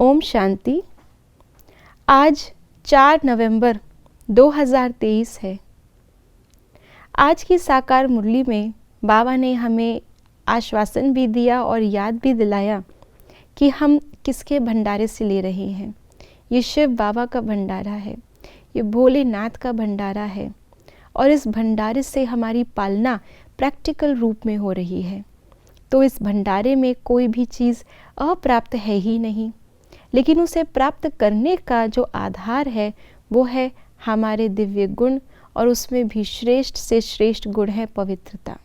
ओम शांति। आज 4 नवंबर 2023 है। आज की साकार मुरली में बाबा ने हमें आश्वासन भी दिया और याद भी दिलाया कि हम किसके भंडारे से ले रहे हैं। ये शिव बाबा का भंडारा है, ये भोलेनाथ का भंडारा है और इस भंडारे से हमारी पालना प्रैक्टिकल रूप में हो रही है। तो इस भंडारे में कोई भी चीज़ अप्राप्त है ही नहीं, लेकिन उसे प्राप्त करने का जो आधार है वो है हमारे दिव्य गुण, और उसमें भी श्रेष्ठ से श्रेष्ठ गुण है पवित्रता।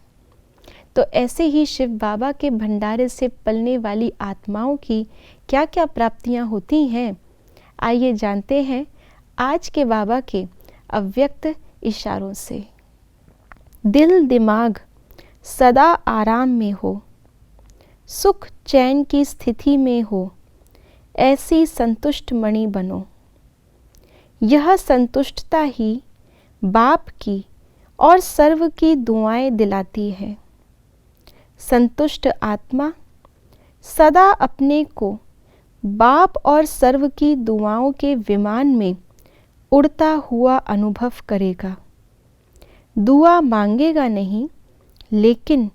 तो ऐसे ही शिव बाबा के भंडारे से पलने वाली आत्माओं की क्या क्या प्राप्तियां होती हैं, आइए जानते हैं आज के बाबा के अव्यक्त इशारों से। दिल दिमाग सदा आराम में हो, सुख चैन की स्थिति में हो, ऐसी संतुष्ट मणि बनो। यह संतुष्टता ही बाप की और सर्व की दुआएं दिलाती है। संतुष्ट आत्मा सदा अपने को बाप और सर्व की दुआओं के विमान में उड़ता हुआ अनुभव करेगा। दुआ मांगेगा नहीं, लेकिन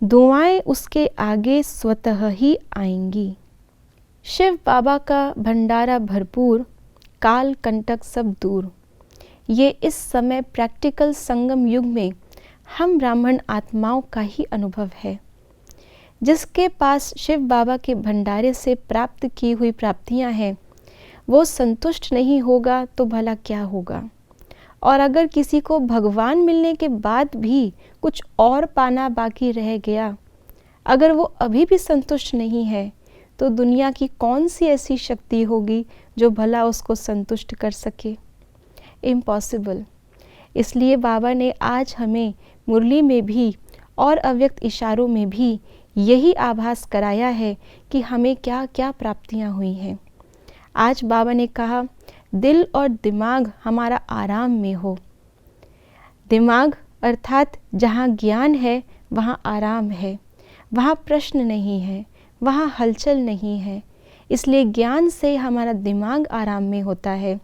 दुआएं उसके आगे स्वतः ही आएंगी। शिव बाबा का भंडारा भरपूर, काल कंटक सब दूर। ये इस समय प्रैक्टिकल संगम युग में हम ब्राह्मण आत्माओं का ही अनुभव है। जिसके पास शिव बाबा के भंडारे से प्राप्त की हुई प्राप्तियां हैं, वो संतुष्ट नहीं होगा तो भला क्या होगा। और अगर किसी को भगवान मिलने के बाद भी कुछ और पाना बाकी रह गया, अगर वो अभी भी संतुष्ट नहीं है, तो दुनिया की कौन सी ऐसी शक्ति होगी जो भला उसको संतुष्ट कर सके। इम्पॉसिबल। इसलिए बाबा ने आज हमें मुरली में भी और अव्यक्त इशारों में भी यही आभास कराया है कि हमें क्या क्या प्राप्तियां हुई हैं। आज बाबा ने कहा, दिल और दिमाग हमारा आराम में हो। दिमाग अर्थात जहाँ ज्ञान है वहाँ आराम है, वहाँ प्रश्न नहीं है, वहाँ हलचल नहीं है। इसलिए ज्ञान से हमारा दिमाग आराम में होता है,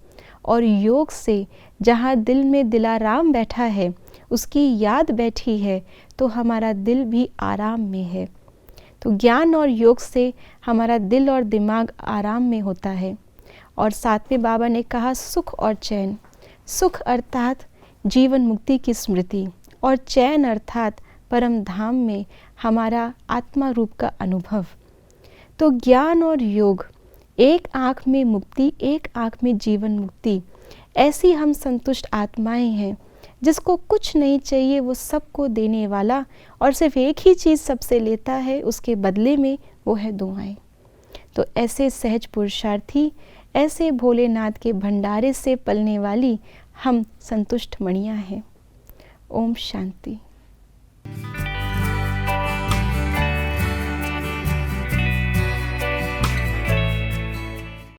और योग से जहाँ दिल में दिलाराम बैठा है, उसकी याद बैठी है, तो हमारा दिल भी आराम में है। तो ज्ञान और योग से हमारा दिल और दिमाग आराम में होता है। और साथ में बाबा ने कहा, सुख और चैन। सुख अर्थात जीवन मुक्ति की स्मृति, और चैन अर्थात परम धाम में हमारा आत्मा रूप का अनुभव। तो ज्ञान और योग, एक आँख में मुक्ति, एक आँख में जीवन मुक्ति। ऐसी हम संतुष्ट आत्माएं हैं जिसको कुछ नहीं चाहिए, वो सबको देने वाला, और सिर्फ एक ही चीज़ सबसे लेता है, उसके बदले में वो है दुआएं। तो ऐसे सहज पुरुषार्थी, ऐसे भोलेनाथ के भंडारे से पलने वाली हम संतुष्ट मणियाँ हैं। ओम शांति।